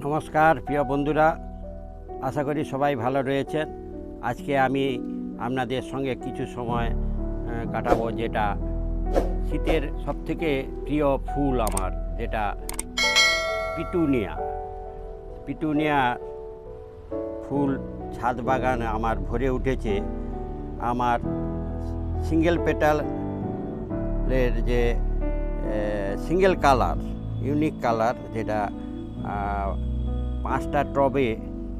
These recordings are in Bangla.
নমস্কার প্রিয় বন্ধুরা, আশা করি সবাই ভালো রয়েছেন। আজকে আমি আপনাদের সঙ্গে কিছু সময় কাটাবো, যেটা শীতের সবথেকে প্রিয় ফুল আমার, যেটা পিটুনিয়া ফুল ছাদ বাগান আমার ভরে উঠেছে। আমার সিঙ্গেল পেটালের যে সিঙ্গেল কালার, ইউনিক কালার, যেটা 5টা টবে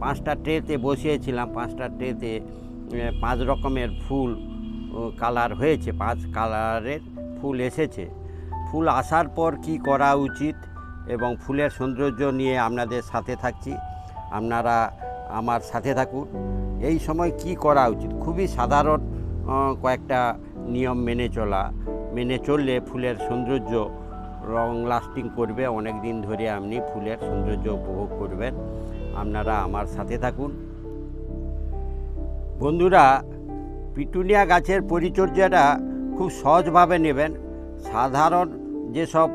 5টা ট্রেতে বসিয়েছিলাম। 5টা ট্রেতে 5 রকমের ফুল কালার হয়েছে, 5 কালারের ফুল এসেছে। ফুল আসার পর কি করা উচিত এবং ফুলের সৌন্দর্য নিয়ে আপনাদের সাথে থাকছি, আপনারা আমার সাথে থাকুন। এই সময় কি করা উচিত, খুবই সাধারণ কয়েকটা নিয়ম মেনে চললে ফুলের সৌন্দর্য রং লাস্টিং করবে, অনেক দিন ধরে আপনি ফুলের সৌন্দর্য উপভোগ করবেন। আপনারা আমার সাথে থাকুন। বন্ধুরা, পিটুনিয়া গাছের পরিচর্যাটা খুব সহজভাবে নেবেন। সাধারণ যেসব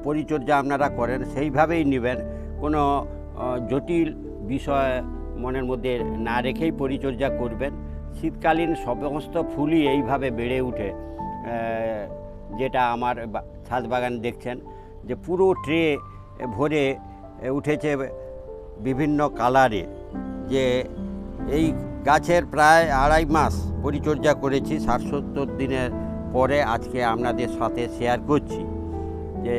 পরিচর্যা আপনারা করেন সেইভাবেই নেবেন, কোনো জটিল বিষয় মনের মধ্যে না রেখেই পরিচর্যা করবেন। শীতকালীন সমস্ত ফুলই এইভাবে বেড়ে উঠে। যেটা আমার ছাদ বাগান দেখছেন যে পুরো ট্রে ভরে উঠেছে বিভিন্ন কালারে। যে এই গাছের প্রায় 2.5 মাস পরিচর্যা করেছি, 60-70 দিনের পরে আজকে আপনাদের সাথে শেয়ার করছি। যে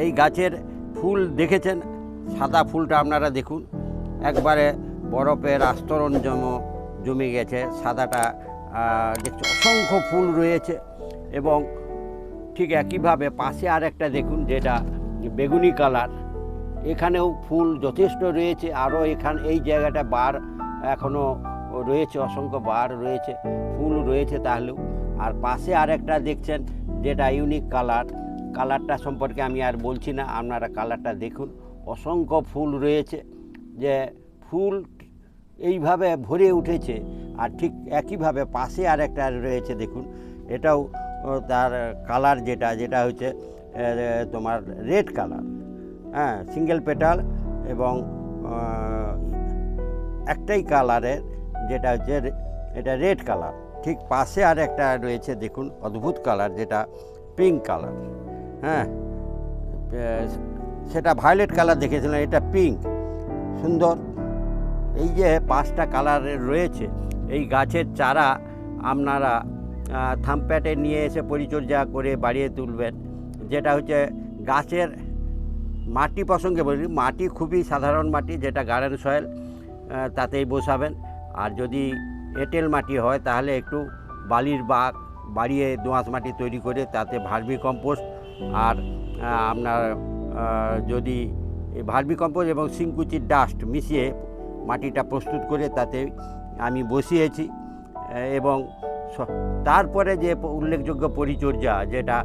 এই গাছের ফুল দেখেছেন, সাদা ফুলটা আপনারা দেখুন, একবারে বরফের আস্তরণ জমে গেছে। সাদাটা দেখছি অসংখ্য ফুল রয়েছে। এবং ঠিক একইভাবে পাশে আরেকটা দেখুন, যেটা বেগুনি কালার, এখানেও ফুল যথেষ্ট রয়েছে। আরও এই জায়গাটা বার এখনও রয়েছে, অসংখ্য বার রয়েছে, ফুল রয়েছে তাহলেও। আর পাশে আরেকটা দেখছেন, যেটা ইউনিক কালারটা সম্পর্কে আমি আর বলছি না, আপনারা কালারটা দেখুন, অসংখ্য ফুল রয়েছে। যে ফুল এইভাবে ভরে উঠেছে। আর ঠিক একইভাবে পাশে আরেকটা রয়েছে দেখুন, এটাও তার কালার যেটা হচ্ছে তোমার রেড কালার। হ্যাঁ, সিঙ্গেল পেটাল এবং একটাই কালারের, যেটা হচ্ছে এটা রেড কালার। ঠিক পাশে আর একটা রয়েছে দেখুন, অদ্ভুত কালার, যেটা পিঙ্ক কালার। হ্যাঁ, সেটা ভায়োলেট কালার দেখেছিলাম, এটা পিঙ্ক, সুন্দর। এই যে 5টা কালারের রয়েছে। এই গাছের চারা আপনারা থামপ্যাটে নিয়ে এসে পরিচর্যা করে বাড়িয়ে তুলবেন। যেটা হচ্ছে গাছের মাটি প্রসঙ্গে বলি, মাটি খুবই সাধারণ মাটি, যেটা গার্ডেন সয়েল, তাতেই বসাবেন। আর যদি এঁটেল মাটি হয় তাহলে একটু বালির বাগ বাড়িয়ে দোআঁশ মাটি তৈরি করে তাতে ভার্মি কম্পোস্ট, আর আপনার যদি ভার্মি কম্পোস্ট এবং সিংকুচির ডাস্ট মিশিয়ে মাটিটা প্রস্তুত করে তাতে আমি বসিয়েছি। এবং তারপরে যে উল্লেখযোগ্য পরিচর্যা, যেটা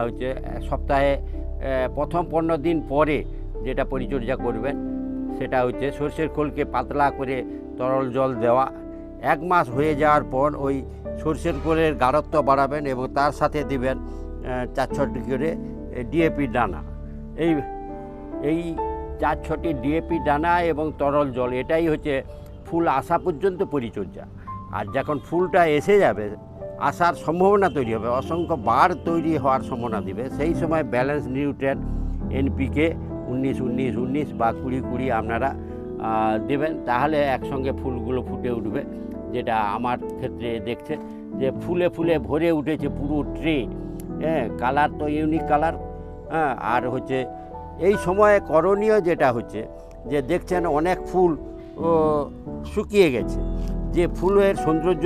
হচ্ছে সপ্তাহে প্রথম 15 দিন পরে যেটা পরিচর্যা করবেন, সেটা হচ্ছে সরষের খোলকে পাতলা করে তরল জল দেওয়া। 1 মাস হয়ে যাওয়ার পর ওই সরষের খোলের গাঢ়ত্ব বাড়াবেন এবং তার সাথে দেবেন 4-6টি করে ডিএপি দানা। এই 4-6টি ডিএপি দানা এবং তরল জল, এটাই হচ্ছে ফুল আসা পর্যন্ত পরিচর্যা। আর যখন ফুলটা এসে যাবে আসার সম্ভাবনা তৈরি হবে, অসংখ্য বার তৈরি হওয়ার সম্ভাবনা দিবে। সেই সময় ব্যালেন্স নিউট্রিয়েন্ট এনপিকে 19-19-19 বা 20-20 আপনারা দেবেন, তাহলে একসঙ্গে ফুলগুলো ফুটে উঠবে। যেটা আমার ক্ষেত্রে দেখছে যে ফুলে ফুলে ভরে উঠেছে পুরো ট্রে, হ্যাঁ, কালার তো ইউনিক কালার। হ্যাঁ, আর হচ্ছে এই সময়ে করণীয় যেটা হচ্ছে যে দেখছেন অনেক ফুল শুকিয়ে গেছে, যে ফুলের সৌন্দর্য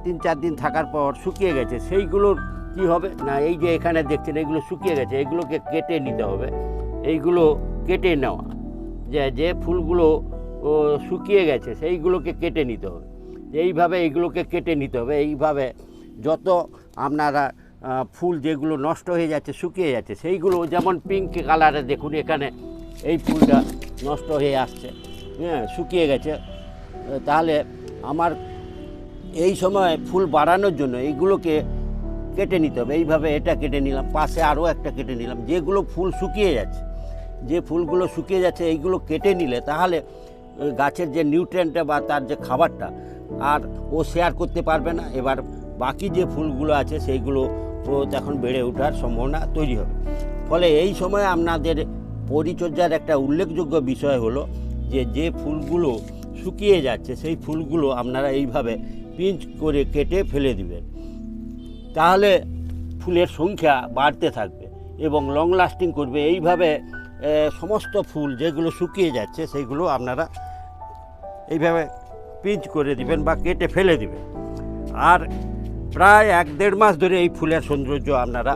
3-4 দিন থাকার পর শুকিয়ে গেছে, সেইগুলোর কি হবে না, এই যে এখানে দেখছেন এগুলো শুকিয়ে গেছে, এগুলোকে কেটে নিতে হবে। এইগুলো কেটে নেওয়া, যে ফুলগুলো শুকিয়ে গেছে সেইগুলোকে কেটে নিতে হবে। এইভাবে এইগুলোকে কেটে নিতে হবে। এইভাবে যত আপনারা ফুল যেগুলো নষ্ট হয়ে যাচ্ছে, শুকিয়ে যাচ্ছে, সেইগুলো, যেমন পিঙ্ক কালারে দেখুন এখানে এই ফুলটা নষ্ট হয়ে আসছে, হ্যাঁ, শুকিয়ে গেছে। তাহলে আমার এই সময় ফুল বাড়ানোর জন্য এইগুলোকে কেটে নিতে হবে। এইভাবে এটা কেটে নিলাম, পাশে আরও একটা কেটে নিলাম। যেগুলো ফুল শুকিয়ে যাচ্ছে, যে ফুলগুলো শুকিয়ে যাচ্ছে, এইগুলো কেটে নিলে তাহলে গাছের যে নিউট্রিয়েন্টটা বা তার যে খাবারটা আর ও শেয়ার করতে পারবে না। এবার বাকি যে ফুলগুলো আছে সেইগুলো তখন বেড়ে ওঠার সম্ভাবনা তৈরি হবে। ফলে এই সময় আপনাদের পরিচর্যার একটা উল্লেখযোগ্য বিষয় হলো যে ফুলগুলো শুকিয়ে যাচ্ছে সেই ফুলগুলো আপনারা এইভাবে পিঞ্চ করে কেটে ফেলে দিবেন। তাহলে ফুলের সংখ্যা বাড়তে থাকবে এবং লং লাস্টিং করবে। এইভাবে সমস্ত ফুল যেগুলো শুকিয়ে যাচ্ছে সেইগুলো আপনারা এইভাবে পিঞ্চ করে দিবেন বা কেটে ফেলে দিবেন। আর প্রায় 1-1.5 মাস ধরে এই ফুলের সৌন্দর্য আপনারা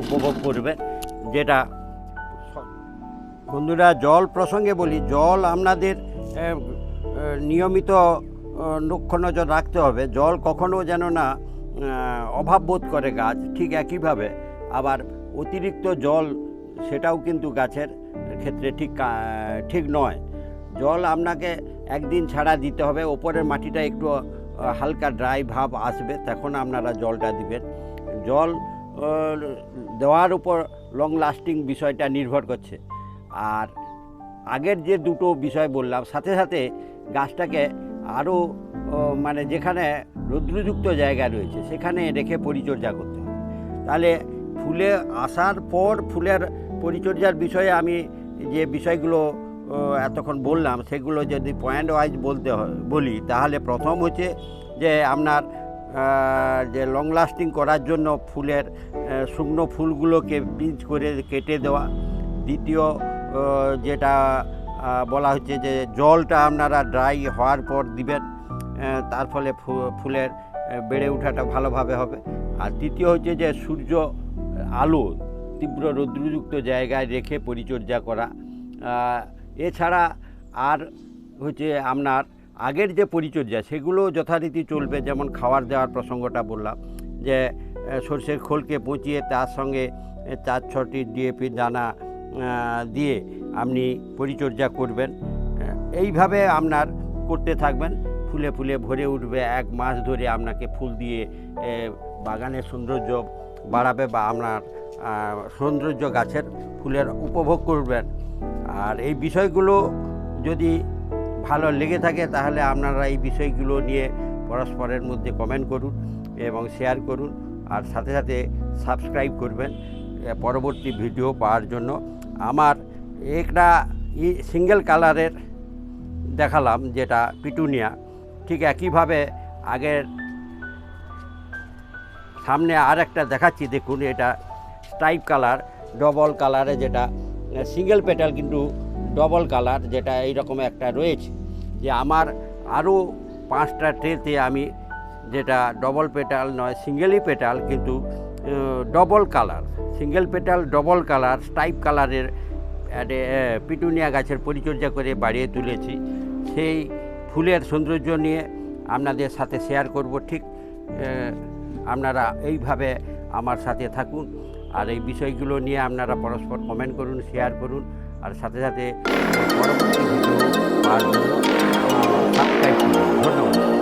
উপভোগ করবেন। যেটা বন্ধুরা, জল প্রসঙ্গে বলি, জল আপনাদের নিয়মিত লক্ষ্য নজর রাখতে হবে। জল কখনো যেন না অভাব বোধ করে গাছ। ঠিক একইভাবে আবার অতিরিক্ত জল সেটাও কিন্তু গাছের ক্ষেত্রে ঠিক নয়। জল আপনাকে একদিন ছাড়া দিতে হবে। ওপরের মাটিটা একটু হালকা ড্রাই ভাব আসবে, তখন আপনারা জলটা দিবেন। জল দেওয়ার উপর লং লাস্টিং বিষয়টা নির্ভর করছে। আর আগের যে দুটো বিষয় বললাম, সাথে সাথে গাছটাকে আরও মানে যেখানে রৌদ্রযুক্ত জায়গা রয়েছে সেখানে রেখে পরিচর্যা করতে হবে। তাহলে ফুলে আসার পর ফুলের পরিচর্যার বিষয়ে আমি যে বিষয়গুলো এতক্ষণ বললাম সেগুলো যদি পয়েন্ট ওয়াইজ বলি, তাহলে প্রথম হচ্ছে যে আপনার যে লং লাস্টিং করার জন্য ফুলের শুকনো ফুলগুলোকে পিঞ্চ করে কেটে দেওয়া। দ্বিতীয় যেটা বলা হচ্ছে যে জলটা আপনারা ড্রাই হওয়ার পর দিবেন, তার ফলে ফুলের বেড়ে ওঠাটা ভালোভাবে হবে। আর তৃতীয় হচ্ছে যে সূর্য আলো তীব্র রৌদ্রযুক্ত জায়গায় রেখে পরিচর্যা করা। এছাড়া আর হচ্ছে আপনার আগের যে পরিচর্যা সেগুলো যথারীতি চলবে। যেমন খাবার দেওয়ার প্রসঙ্গটা বললাম, যে সরষের খোলকে পচিয়ে তার সঙ্গে 4-6টি ডিএপি দানা দিয়ে আপনি পরিচর্যা করবেন। এইভাবে আপনার করতে থাকবেন, ফুলে ফুলে ভরে উঠবে। 1 মাস ধরে আপনাকে ফুল দিয়ে বাগানের সৌন্দর্য বাড়াবে বা আপনার সৌন্দর্য গাছের ফুলের উপভোগ করবেন। আর এই বিষয়গুলো যদি ভালো লেগে থাকে তাহলে আপনারা এই বিষয়গুলো নিয়ে পরস্পরের মধ্যে কমেন্ট করুন এবং শেয়ার করুন। আর সাথে সাথে সাবস্ক্রাইব করবেন পরবর্তী ভিডিও পাওয়ার জন্য। আমার একটা সিঙ্গেল কালারের দেখালাম যেটা পিটুনিয়া, ঠিক একইভাবে আগের সামনে আর একটা দেখাচ্ছি। দেখুন, এটা স্ট্রাইপ কালার, ডবল কালারে, যেটা সিঙ্গেল পেটাল কিন্তু ডবল কালার, যেটা এইরকম একটা রয়েছে। যে আমার আরও 5টা ট্রেতে আমি যেটা ডবল পেটাল নয়, সিঙ্গেলই পেটাল কিন্তু double colour, single petal double colour stripe কালারের পিটুনিয়া গাছের পরিচর্যা করে বাড়িয়ে তুলেছি। সেই ফুলের সৌন্দর্য নিয়ে আপনাদের সাথে শেয়ার করব। ঠিক আপনারা এইভাবে আমার সাথে থাকুন আর এই বিষয়গুলো নিয়ে আপনারা পরস্পর কমেন্ট করুন, শেয়ার করুন। আর সাথে সাথে পরবর্তী ভিডিও পাওয়ার জন্য সাবস্ক্রাইব করুন। ধন্যবাদ।